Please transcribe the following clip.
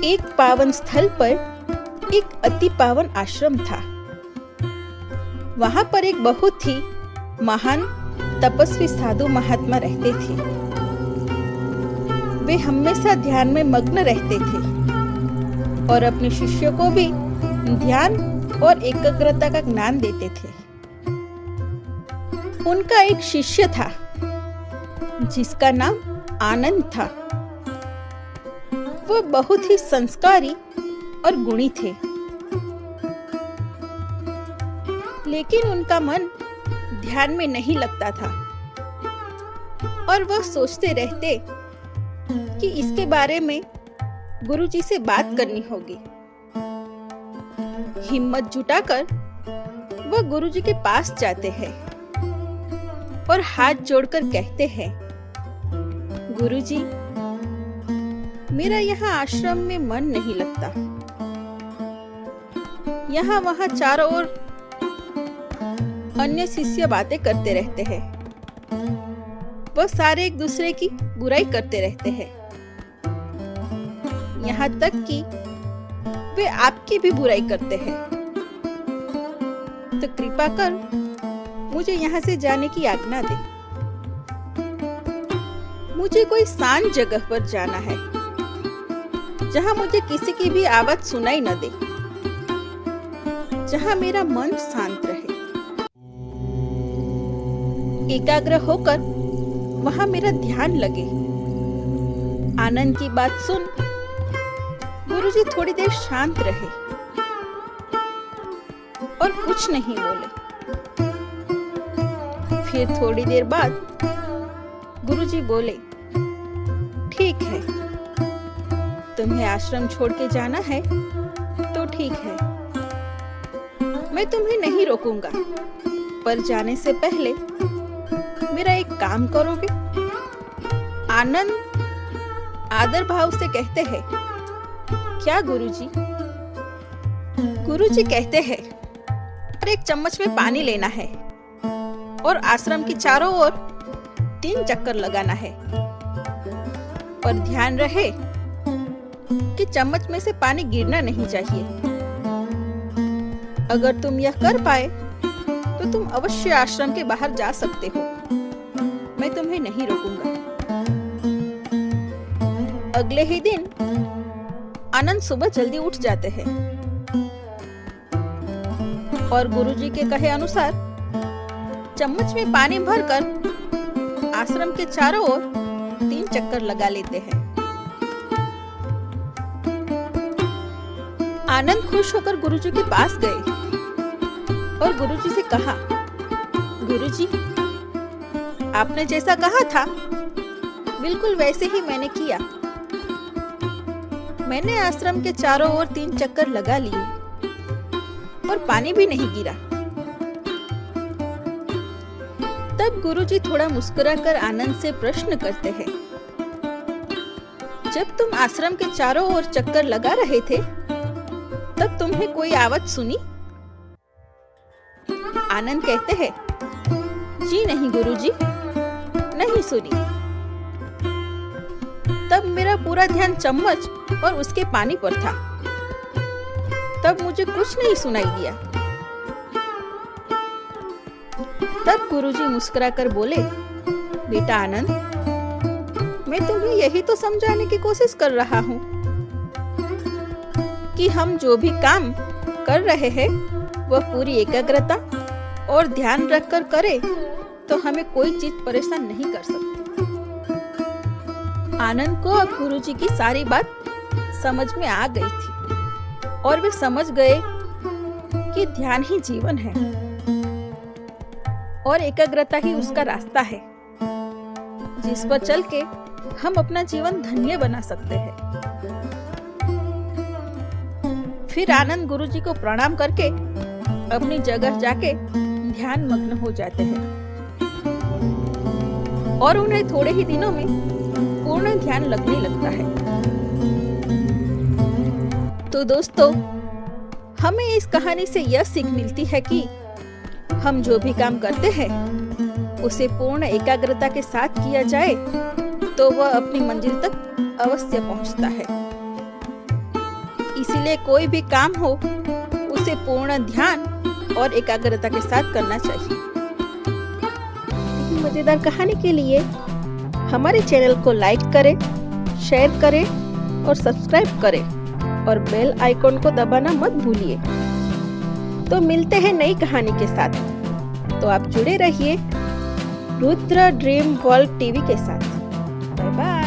एक पावन स्थल पर एक अति पावन आश्रम था। वहां पर एक बहुत ही महान तपस्वी साधु महात्मा रहते थे। वे हमेशा ध्यान में मग्न रहते थे और अपने शिष्यों को भी ध्यान और एकाग्रता का ज्ञान देते थे। उनका एक शिष्य था जिसका नाम आनंद था। वह बहुत ही संस्कारी और गुणी थे, लेकिन उनका मन ध्यान में नहीं लगता था और वह सोचते रहते कि इसके बारे में गुरुजी से बात करनी होगी। हिम्मत जुटाकर वह गुरुजी के पास जाते हैं और हाथ जोड़कर कहते हैं, गुरुजी, मेरा यहाँ आश्रम में मन नहीं लगता। यहाँ वहाँ चारों ओर अन्य शिष्य बातें करते रहते हैं। वह सारे एक दूसरे की बुराई करते रहते हैं। यहाँ तक कि वे आपकी भी बुराई करते हैं। तो कृपा कर मुझे यहाँ से जाने की आज्ञा दे। मुझे कोई शांत जगह पर जाना है जहाँ मुझे किसी की भी आवाज सुनाई न दे, जहाँ मेरा मन शांत रहे, एकाग्र होकर वहां मेरा ध्यान लगे। आनंद की बात सुन गुरुजी थोड़ी देर शांत रहे और कुछ नहीं बोले। फिर थोड़ी देर बाद गुरुजी बोले, ठीक है, तुम्हें आश्रम छोड़ के जाना है तो ठीक है, मैं तुम्हें नहीं रोकूंगा, पर जाने से पहले मेरा एक काम करोगे? आनंद आदर भाव से कहते हैं, क्या गुरुजी? गुरुजी कहते हैं, और एक चम्मच में पानी लेना है और आश्रम की चारों ओर 3 चक्कर लगाना है, पर ध्यान रहे कि चम्मच में से पानी गिरना नहीं चाहिए। अगर तुम यह कर पाए तो तुम अवश्य आश्रम के बाहर जा सकते हो, मैं तुम्हें नहीं रोकूंगा। अगले ही दिन आनंद सुबह जल्दी उठ जाते हैं और गुरुजी के कहे अनुसार चम्मच में पानी भरकर आश्रम के चारों ओर 3 चक्कर लगा लेते हैं। आनंद खुश होकर गुरुजी के पास गए और गुरुजी से कहा, गुरुजी, आपने जैसा कहा था बिल्कुल वैसे ही मैंने किया। मैंने आश्रम के चारों ओर 3 चक्कर लगा लिए और पानी भी नहीं गिरा। तब गुरुजी थोड़ा मुस्कुराकर आनंद से प्रश्न करते हैं, जब तुम आश्रम के चारों ओर चक्कर लगा रहे थे तब तुम्हें कोई आवाज सुनी? आनंद कहते हैं, जी नहीं गुरुजी, नहीं सुनी। तब मेरा पूरा ध्यान चम्मच और उसके पानी पर था, तब मुझे कुछ नहीं सुनाई दिया। तब गुरुजी मुस्कुराकर बोले, बेटा आनंद, मैं तुम्हें यही तो समझाने की कोशिश कर रहा हूँ कि हम जो भी काम कर रहे हैं वह पूरी एकाग्रता और ध्यान रखकर करें तो हमें कोई चीज परेशान नहीं कर सकती। आनंद को अब गुरुजी की सारी बात समझ में आ गई थी और वे समझ गए कि ध्यान ही जीवन है और एकाग्रता ही उसका रास्ता है जिस पर चल के हम अपना जीवन धन्य बना सकते हैं। फिर आनंद गुरुजी को प्रणाम करके अपनी जगह जाके ध्यान मग्न हो जाते हैं और उन्हें थोड़े ही दिनों में पूर्ण ध्यान लगने लगता है। तो दोस्तों, हमें इस कहानी से यह सीख मिलती है कि हम जो भी काम करते हैं उसे पूर्ण एकाग्रता के साथ किया जाए तो वह अपनी मंजिल तक अवश्य पहुंचता है। इसीलिए कोई भी काम हो उसे पूर्ण ध्यान और एकाग्रता के साथ करना चाहिए। मजेदार कहानी के लिए हमारे चैनल को लाइक करें, शेयर करें और सब्सक्राइब करें और बेल आइकॉन को दबाना मत भूलिए। तो मिलते हैं नई कहानी के साथ। तो आप जुड़े रहिए रुद्र ड्रीम वर्ल्ड टीवी के साथ। Bye bye.